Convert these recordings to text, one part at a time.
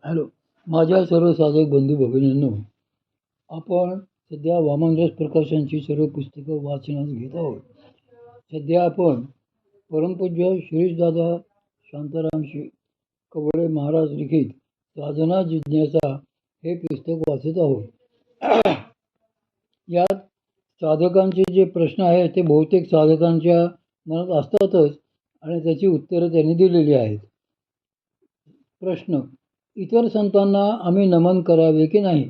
Hello. माझ्या सर्व साधक बंधू भगिनींनो, आपण सध्या वामनराज प्रकाशनची सर्व पुस्तकं वाचनास घेत आहोत. सध्या आपण परमपूज्य शिरीषदादा शांताराम कवळे महाराज लिखित साधना जिज्ञासा हे पुस्तक वाचत आहोत. यात साधकांचे जे प्रश्न आहेत ते बहुतेक साधकांच्या मनात असतातच आणि त्याची उत्तरं त्यांनी दिलेली आहेत. प्रश्न: इतर संतांना आम्ही नमन करावे की नाही?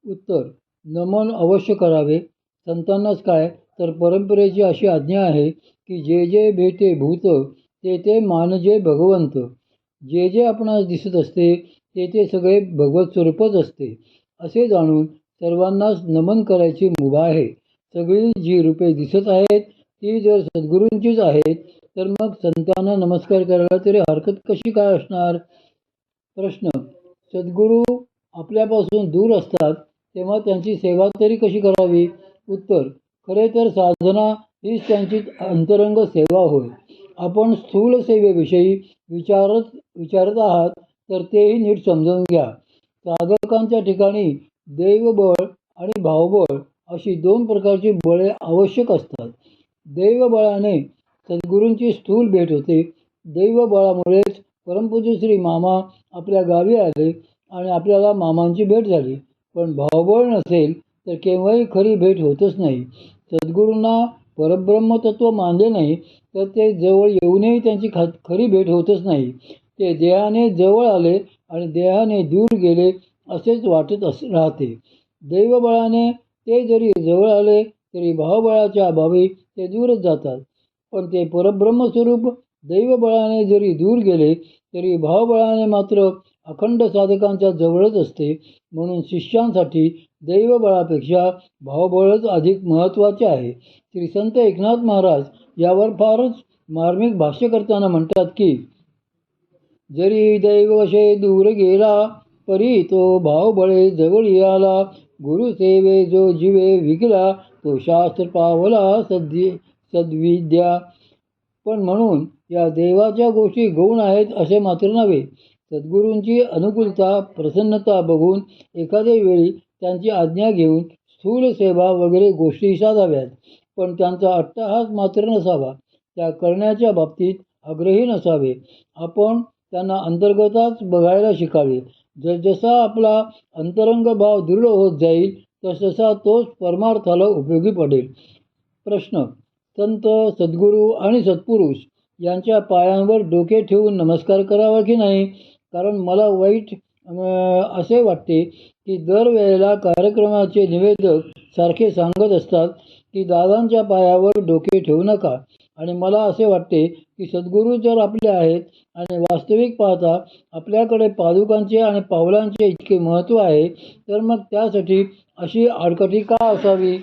उत्तर: नमन अवश्य करावे. संतांनाच काय, तर परंपरेची अशी आज्ञा आहे की जे जे भेटे भूत ते ते मानजे भगवंत. जे जे आपणास दिसत असते ते ते सगळे भगवत स्वरूपच असते असे जाणून सर्वांनाच नमन करायची मुभा आहे. सगळी जी रूपे दिसत आहेत ती जर सद्गुरूंचीच आहेत तर मग संतांना नमस्कार करायला तरी हरकत कशी काय असणार? प्रश्न: सद्गुरू आपल्यापासून दूर असतात तेव्हा त्यांची सेवा तरी कशी करावी? उत्तर: खरे तर साधना हीच त्यांची अंतरंग सेवा होय. आपण स्थूल सेवेविषयी विचारत आहात तर तेही नीट समजून घ्या. साधकांच्या ठिकाणी दैवबळ आणि भावबळ अशी दोन प्रकारची बळे आवश्यक असतात. दैवबळाने सद्गुरूंची स्थूल भेट होते. दैवबळामुळेच परमपूज्य श्री मामा आपल्या गावी आले आणि आपल्याला मामांची भेट झाली. पण भावबळ नसेल तर केव्हाही खरी भेट होतच नाही. सद्गुरूंना परब्रह्मतत्व मानले नाही तर ते जवळ येऊनही त्यांची खरी भेट होतच नाही. ते देहाने जवळ आले आणि देहाने दूर गेले असेच वाटत राहते. दैवबळाने ते जरी जवळ आले तरी भावबळाच्या अभावी ते दूरच जातात. पण ते परब्रह्मस्वरूप दैवबळाने जरी दूर गेले तरी भावबळाने मात्र अखंड साधकांच्या जवळच असते. म्हणून शिष्यांसाठी दैवबळापेक्षा भावबळच अधिक महत्त्वाचे आहे. श्री संत एकनाथ महाराज यावर फारच मार्मिक भाष्य करताना म्हणतात की, जरी दैवशे दूर गेला परी तो भावबळे जवळी आला. गुरुसेवे जो जीवे विकला तो शास्त्र पावला सद्विद्या. पण म्हणून या देवाच्या गोष्टी गौण आहेत असे मात्र नव्हे. सद्गुरूंची अनुकूलता प्रसन्नता बघून एखाद्या वेळी त्यांची आज्ञा घेऊन स्थूल सेवा वगैरे गोष्टी साधाव्यात. पण त्यांचा अट्टहास मात्र नसावा. त्या करण्याच्या बाबतीत आग्रही नसावे. आपण त्यांना अंतर्गताच बघायला शिकावे. जसजसा आपला अंतरंग भाव दृढ होत जाईल तसतसा तोच परमार्थाला उपयोगी पडेल. प्रश्न: संत, सद्गुरू आणि सत्पुरुष यांच्या पायांवर डोके ठेवून नमस्कार करावा की नाही? कारण मला वाईट असे वाटते की दरवेळेला कार्यक्रमाचे निवेदक सारखे सांगत असतात की दादांच्या पायावर डोके ठेवू नका. आणि मला असे वाटते की सद्गुरू जर आपले आहेत आणि वास्तविक पाहता आपल्याकडे पादुकांचे आणि पावलांचे इतके महत्त्व आहे तर मग त्यासाठी अशी आडकाठी का असावी?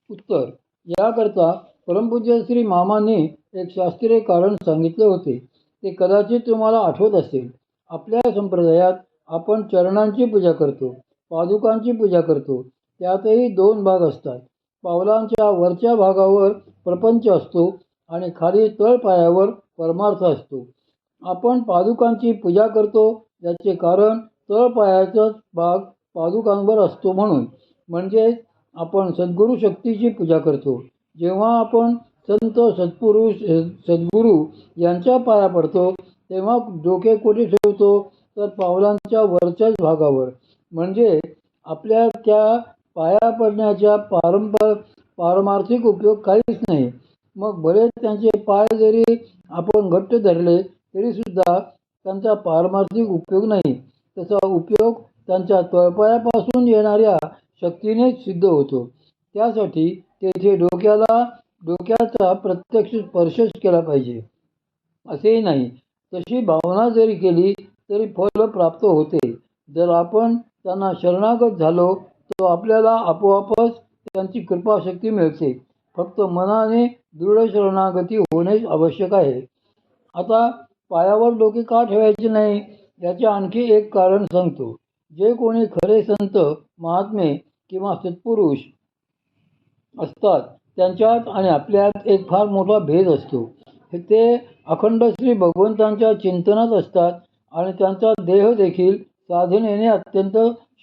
उत्तर: याकरता परमपूज्य श्री मामांनी एक शास्त्रीय कारण सांगितले होते. ते कदाचित तुम्हाला आठवत असेल. आपल्या संप्रदायात आपण चरणांची पूजा करतो, पादुकांची पूजा करतो. त्यातही दोन भाग असतात. पावलांच्या वरच्या भागावर प्रपंच असतो आणि खाली तळपायावर परमार्थ असतो. आपण पादुकांची पूजा करतो याचे कारण तळपायाचाच भाग पादुकांवर असतो म्हणून. म्हणजे आपण सद्गुरू शक्तीची पूजा करतो. जेव्हा आपण संत, सत्पुरुष, सद्गुरू यांच्या पाया पडतो तेव्हा डोके कुठे ठेवतो? तर पावलांच्या वरच्याच भागावर. म्हणजे आपल्या त्या पाया पडण्याच्या पारमार्थिक उपयोग काहीच नाही. मग भले त्यांचे पाय जरी आपण घट्ट धरले तरी सुद्धा त्यांचा पारमार्थिक उपयोग नाही. तसा उपयोग त्यांच्या तळपायापासून येणाऱ्या शक्तीनेच सिद्ध होतो. त्यासाठी तेथे डोक्याचा प्रत्यक्ष स्पर्शच केला पाहिजे असेही नाही. तशी भावना जरी केली तरी फल प्राप्त होते. जर आपण त्यांना शरणागत झालो तर आपल्याला आपोआपच त्यांची कृपाशक्ती मिळते. फक्त मनाने दृढ शरणागती होणे आवश्यक आहे. आता पायावर डोके का ठेवायचे नाही याचे आणखी एक कारण सांगतो. जे कोणी खरे संत, महात्मे किंवा सत्पुरुष असतात त्यांच्यात आणि आपल्यात एक फार मोठा भेद असतो. ते अखंड श्री भगवंतांच्या चिंतनात असतात आणि त्यांचा देह देखील साधनेने अत्यंत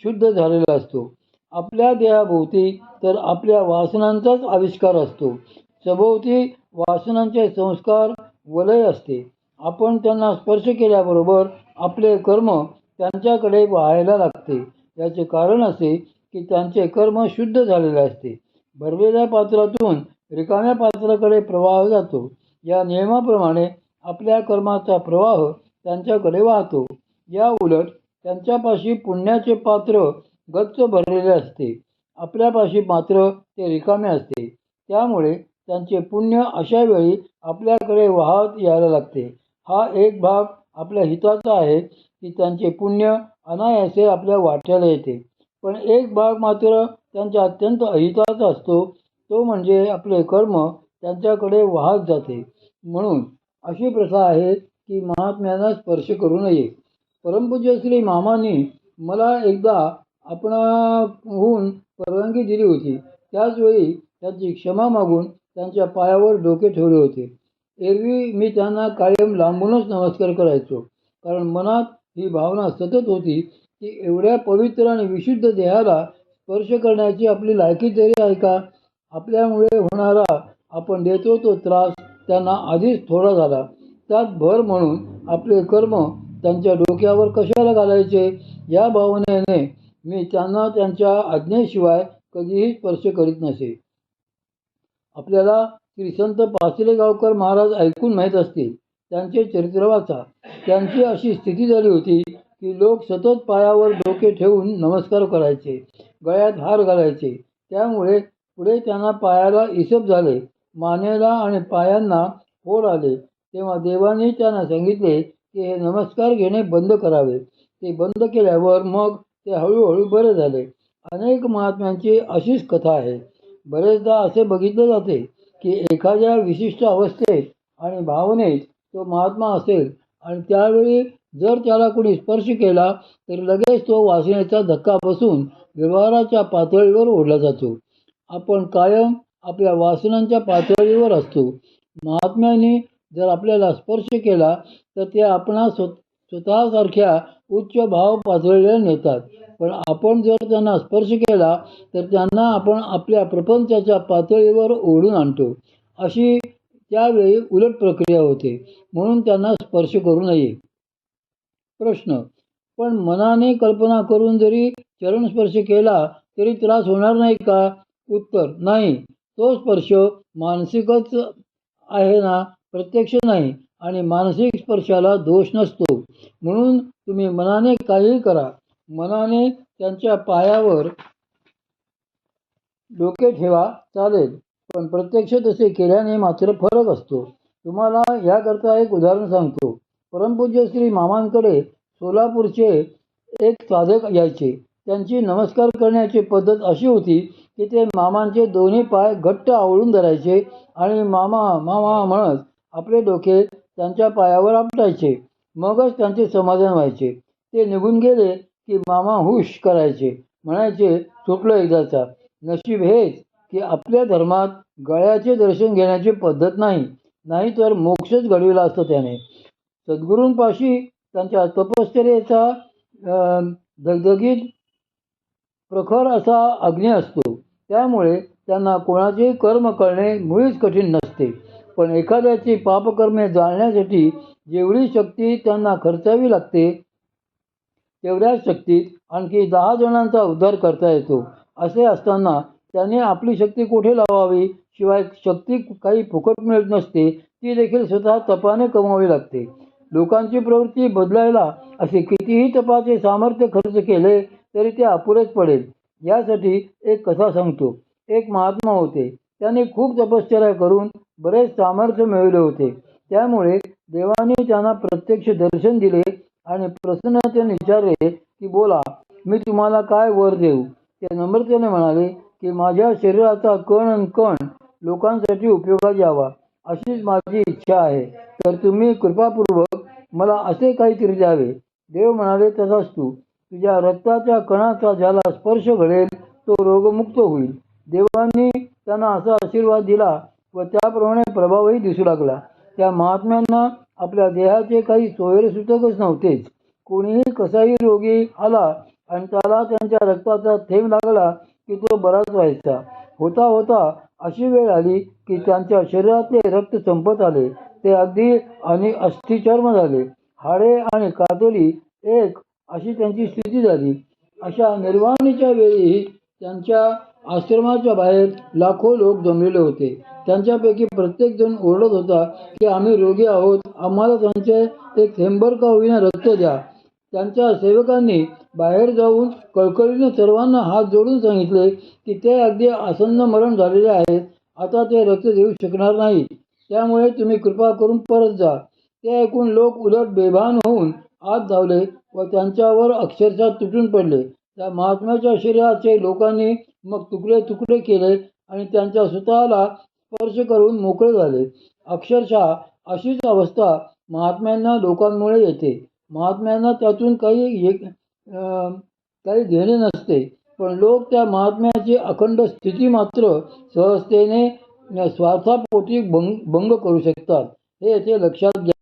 शुद्ध झालेला असतो. आपल्या देहाभोवती तर आपल्या वासनांचाच आविष्कार असतो. सभोवती वासनांचे संस्कार वलय असते. आपण त्यांना स्पर्श केल्याबरोबर आपले कर्म त्यांच्याकडे वाहायला लागते. याचे कारण असे की त्यांचे कर्म शुद्ध झालेले असते. भरलेल्या पात्रातून रिकाम्या पात्राकडे प्रवाह जातो. या नियमाप्रमाणे आपल्या कर्माचा प्रवाह त्यांच्याकडे वाहतो. या उलट त्यांच्यापाशी पुण्याचे पात्र गच्च भरलेले असते. आपल्यापाशी मात्र ते रिकामे असते. त्यामुळे त्यांचे पुण्य अशा वेळी आपल्याकडे वाहत यायला लागते. हा एक भाग आपल्या हिताचा आहे की त्यांचे पुण्य अनायासे आपल्या वाट्याला येते. पण एक भाग मात्र त्यांच्या अत्यंत अहिताचा असतो. तो म्हणजे आपले कर्म त्यांच्याकडे वाहत जाते. म्हणून अशी प्रथा आहे की महात्म्यांना स्पर्श करू नये. परमपूज्य श्री मामांनी मला एकदा आपणाहून परवानगी दिली होती. त्याचवेळी त्यांची क्षमा मागून त्यांच्या पायावर डोके ठेवले होते. एरवी मी त्यांना कायम लांबूनच नमस्कार करायचो, कारण मनात ही भावना सतत होती की एवढ्या पवित्र आणि विशुद्ध देहाला स्पर्श करण्याची आपली लायकी तरी आहे का? आपल्यामुळे होणारा आपण देतो तो त्रास त्यांना आधीच थोडा झाला. त्यात भर म्हणून आपले कर्म त्यांच्या डोक्यावर कशाला घालायचे, या भावनेने मी त्यांना त्यांच्या आज्ञेशिवाय कधीही स्पर्श करीत नसे. आपल्याला श्री संत पाचलेगावकर महाराज ऐकून माहीत असतील. त्यांचे चरित्र वाचा. त्यांची अशी स्थिती झाली होती की लोक सतत पायावर डोके ठेवून नमस्कार करायचे, गळ्यात हार घालायचे. त्यामुळे पुढे त्यांना पायाला इसब झाले, मानेला आणि पायांना फोड आले. तेव्हा देवाने त्यांना सांगितले की हे नमस्कार घेणे बंद करावे. ते बंद केल्यावर मग ते हळूहळू बरे झाले. अनेक महात्म्यांची अशीच कथा आहे. बरेचदा असे बघितले जाते की एखाद्या विशिष्ट अवस्थेत आणि भावनेत तो महात्मा असेल आणि त्यावेळी जर त्याला कोणी स्पर्श केला तर लगेच तो वासनेचा धक्का बसून व्यवहाराच्या पातळीवर ओढला जातो. आपण कायम आपल्या वासनांच्या पातळीवर असतो. महात्म्यांनी जर आपल्याला स्पर्श केला तर ते आपणा स्वतःसारख्या उच्च भाव पातळीला नेतात. पण आपण जर त्यांना स्पर्श केला तर त्यांना आपण आपल्या प्रपंचाच्या पातळीवर ओढून आणतो. अशी त्यावेळी उलट प्रक्रिया होते. म्हणून त्यांना स्पर्श करू नये. प्रश्न: पण मनाने कल्पना करून जरी चरणस्पर्श केला तरी त्रास होणार नाही का? उत्तर: नाही. तो स्पर्श मानसिकच आहे ना, प्रत्यक्ष नाही. आणि मानसिक स्पर्शाला दोष नसतो. म्हणून तुम्ही मनाने काहीही करा. मनाने त्यांच्या पायावर डोके ठेवा, चालेल. पण प्रत्यक्ष तसे केल्याने मात्र फरक असतो. तुम्हाला याकरता एक उदाहरण सांगतो. परमपूज्य श्री मामांकडे सोलापूरचे एक साधक यायचे. त्यांची नमस्कार करण्याची पद्धत अशी होती की ते मामांचे दोन्ही पाय घट्ट आवळून धरायचे आणि मामा मामा म्हणत आपले डोके त्यांच्या पायावर आपटायचे. मगच त्यांचे समाधान व्हायचे. ते निघून गेले की मामा हुश करायचे, म्हणायचे, सुटलो एकदाचा. नशीब हेच की आपल्या धर्मात गळ्याचे दर्शन घेण्याची पद्धत नाही, नाहीतर मोक्षच घडविला असतं त्याने. सद्गुरूंपाशी त्यांच्या तपश्चर्येचा दगदगीत प्रखर असा अग्नी असतो. त्यामुळे त्यांना कोणाचेही कर्म कळणे मुळीच कठीण नसते. पण एखाद्याची पापकर्मे जाळण्यासाठी जेवढी शक्ती त्यांना खर्चावी लागते तेवढ्याच शक्तीत आणखी 10 जणांचा उद्धार करता येतो. असे असताना त्याने आपली शक्ती कोठे लावावी? शिवाय शक्ती काही फुकट मिळत नसते, ती देखील स्वतः तपाने कमवावी लागते. लोकांची प्रवृत्ती बदलायला असे कितीही तपाचे सामर्थ्य खर्च केले तरी ते अपुरेच पडेल. यासाठी एक कथा सांगतो. एक महात्मा होते. त्यांनी खूप तपश्चर्या करून बरेच सामर्थ्य मिळवले होते. त्यामुळे देवाने त्यांना प्रत्यक्ष दर्शन दिले आणि प्रसन्नतेने विचारले की बोला, मी तुम्हाला काय वर देऊ? ते नम्रतेने म्हणाले की माझ्या शरीराचा कण अन कण लोकांसाठी उपयोगात यावा, अशीच माझी इच्छा आहे. तर तुम्ही कृपापूर्वक मला असे काहीतरी द्यावे. देव म्हणाले, तथास्तु. तुझ्या रक्ताच्या कणाचा ज्याला स्पर्श घडेल तो रोगमुक्त होईल. देवांनी त्यांना असा आशीर्वाद दिला व त्याप्रमाणे प्रभावही दिसू लागला. त्या महात्म्यांना आपल्या देहाचे काही सोयरेसुतकच नव्हतेच. कोणीही कसाही रोगी आला आणि त्याला त्यांच्या रक्ताचा थेंब लागला की तो बराच व्हायचा. होता होता अशी वेळ आली की त्यांच्या शरीरातले रक्त संपत आले. ते अगदी आणि अस्थिचर्म झाले. हाडे आणि कातडी एक अशी त्यांची स्थिती झाली. अशा निर्वाणीच्या वेळी त्यांच्या आश्रमाच्या बाहेर लाखो लोक जमलेले होते. त्यांच्यापैकी प्रत्येक जण ओरडत होता की आम्ही रोगी आहोत, आम्हाला त्यांचे एक थेंबर का होईना रक्त द्या. त्यांच्या सेवकांनी बाहेर जाऊन कळकळीने सर्वांना हात जोडून सांगितले की ते अगदी आसन्न मरण झालेले आहेत, आता ते रक्त देऊ शकणार नाहीत, त्यामुळे तुम्ही कृपा करून परत जा. ते ऐकून लोक उलट बेभान होऊन आत धावले व त्यांच्यावर अक्षरशः तुटून पडले. त्या महात्म्याच्या शरीराचे लोकांनी मग तुकडे तुकडे केले आणि त्यांच्या स्वतःला स्पर्श करून मोकळे झाले. अक्षरशः अशीच अवस्था महात्म्यांना लोकांमुळे येते. महात्म्यांना त्यातून काही घेणे नसते, पण लोक त्या महात्म्याची अखंड स्थिती मात्र सहजतेने स्वार्थापोटी भंग करू शकतात. हे येथे लक्षात घ्या.